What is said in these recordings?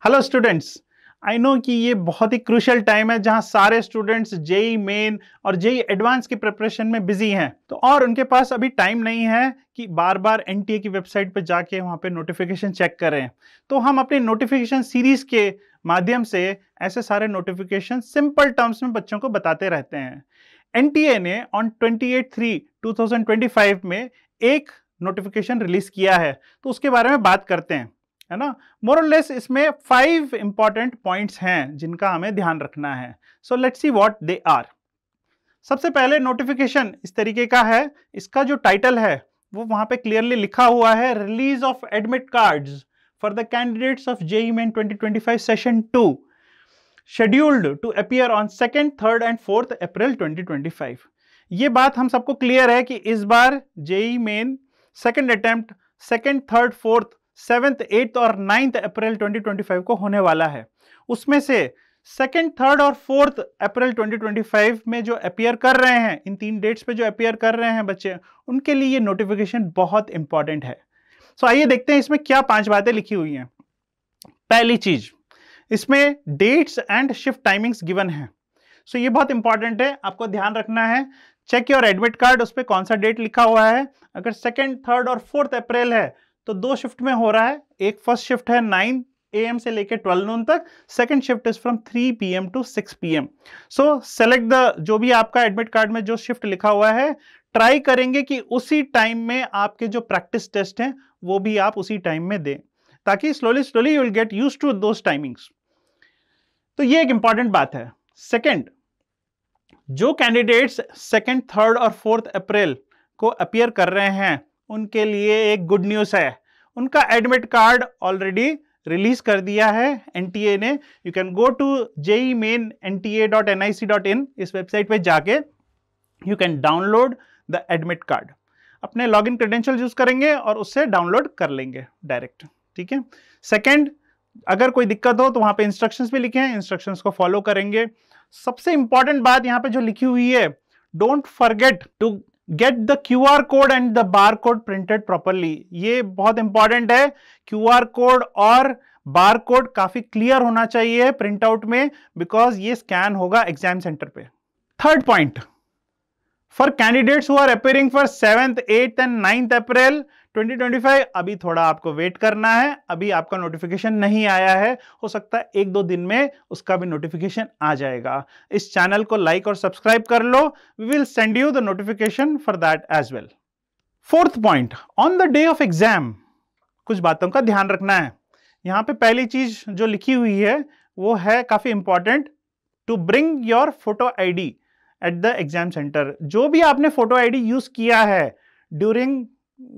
Hello students. I know कि ये बहुत ही क्रूशियल टाइम है जहां सारे स्टूडेंट्स जेई मेन और जेई एडवांस की प्रिपरेशन में बिजी हैं, तो और उनके पास अभी टाइम नहीं है कि बार बार एनटीए की वेबसाइट पे जाके वहां पे नोटिफिकेशन चेक करें। तो हम अपनी नोटिफिकेशन सीरीज के माध्यम से ऐसे सारे नोटिफिकेशन सिंपल टर्म्स में बच्चों को बताते रहते हैं। एनटीए ने ऑन 28/3/2025 में एक नोटिफिकेशन रिलीज किया है, तो उसके बारे में बात करते हैं, है ना। मोर और लेस इसमें 5 इंपॉर्टेंट पॉइंट्स हैं जिनका हमें ध्यान रखना है। So let's see what they are. सबसे पहले नोटिफिकेशन इस तरीके का है, इसका जो टाइटल है वो वहां पे क्लियरली लिखा हुआ है, release of admit cards for the candidates of JEE Main 2025 session 2 scheduled to appear on 2nd, 3rd and 4th April 2025। ये बात हम सबको क्लियर है कि इस बार JEE Main second attempt 2nd, 3rd, 4th, 7th, 8th और 9th अप्रैल 2025 को होने वाला है। उसमें से 2nd, 3rd और 4th अप्रैल 2025 में जो अपीयर कर रहे हैं, इन 3 डेट्स पे जो अपीयर कर रहे हैं बच्चे, उनके लिए ये नोटिफिकेशन बहुत इंपॉर्टेंट है। सो आइए देखते हैं इसमें क्या 5 बातें लिखी हुई हैं। पहली चीज, इसमें dates and shift timings given है। सो ये बहुत इंपॉर्टेंट है, आपको ध्यान रखना है। चेक योर एडमिट कार्ड, उस पर कौन सा डेट लिखा हुआ है। अगर 2nd, 3rd और 4th अप्रैल है तो 2 शिफ्ट में हो रहा है। एक फर्स्ट शिफ्ट है 9 AM से लेकर 12 नून तक, second shift is from 3 PM to 6 PM। So select the, जो भी आपका एडमिट कार्ड में जो शिफ्ट लिखा हुआ है, ट्राई करेंगे कि उसी टाइम में आपके जो प्रैक्टिस टेस्ट हैं वो भी आप उसी टाइम में दें, ताकि slowly you will get used to those timings. तो ये एक इंपॉर्टेंट बात है। सेकंड, जो कैंडिडेट्स 2nd, 3rd और 4th अप्रैल को अपीयर कर रहे हैं उनके लिए एक गुड न्यूज है, उनका एडमिट कार्ड ऑलरेडी रिलीज कर दिया है एनटीए ने। You can go to jeimain.nta.nic.in, इस वेबसाइट पे जाके you can download the admit card. अपने लॉगिन क्रेडेंशियल यूज करेंगे और उससे डाउनलोड कर लेंगे डायरेक्ट, ठीक है। सेकंड, अगर कोई दिक्कत हो तो वहां पे इंस्ट्रक्शंस भी लिखे हैं, इंस्ट्रक्शंस को फॉलो करेंगे। सबसे इंपॉर्टेंट बात यहां पे जो लिखी हुई है, don't forget to get the QR code and the bar code printed properly. ये बहुत इंपॉर्टेंट है। QR कोड और बार कोड काफी क्लियर होना चाहिए प्रिंट आउट में, बिकॉज ये स्कैन होगा एग्जाम सेंटर पे। Third point, for candidates who are appearing for 7th, 8th and 9th April 2025, अभी थोड़ा आपको वेट करना है। अभी आपका नोटिफिकेशन नहीं आया है, हो सकता है 1-2 दिन में उसका भी नोटिफिकेशन आ जाएगा। इस चैनल को लाइक और सब्सक्राइब कर लो, we will send you the notification for that as well. Fourth point, on the day of exam कुछ बातों का ध्यान रखना है। यहां पे पहली चीज जो लिखी हुई है वो है काफी important, to bring your photo ID at the exam centre. जो भी आपने फोटो ID यूज किया है during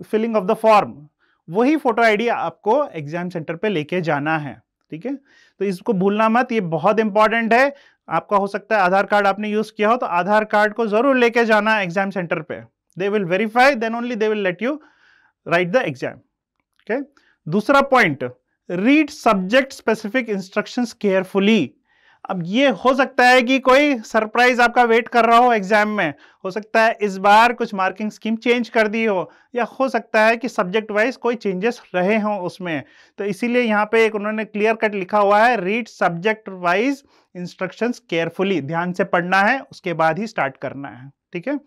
filling of the form, वही फोटो ID आपको एग्जाम सेंटर पे लेके जाना है, ठीक है। तो इसको भूलना मत, ये बहुत इंपॉर्टेंट है। आपका हो सकता है आधार कार्ड आपने यूज किया हो, तो आधार कार्ड को जरूर लेके जाना एग्जाम सेंटर पे। They will verify, then only they will let you write the exam, okay. दूसरा point, read subject specific instructions carefully. अब ये हो सकता है कि कोई सरप्राइज आपका वेट कर रहा हो एग्जाम में, हो सकता है इस बार कुछ मार्किंग स्कीम चेंज कर दी हो, या हो सकता है कि सब्जेक्ट वाइज कोई चेंजेस रहे हों उसमें। तो इसीलिए यहाँ पे एक उन्होंने क्लियर कट लिखा हुआ है, read subject wise instructions carefully. ध्यान से पढ़ना है, उसके बाद ही स्टार्ट करना है, ठीक है।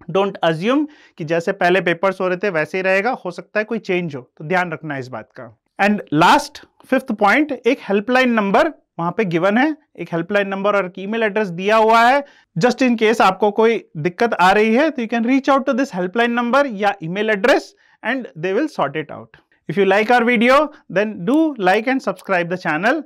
डोंट अज्यूम कि जैसे पहले पेपर्स हो रहे थे वैसे ही रहेगा, हो सकता है कोई चेंज हो, तो ध्यान रखना है इस बात का। एंड लास्ट, फिफ्थ पॉइंट, एक हेल्पलाइन नंबर वहां पे गिवन है, एक हेल्पलाइन नंबर और ईमेल एड्रेस दिया हुआ है। जस्ट इन केस आपको कोई दिक्कत आ रही है तो you can reach out to this helpline number या email address and they will sort it out. If you like our video, then do like and subscribe the channel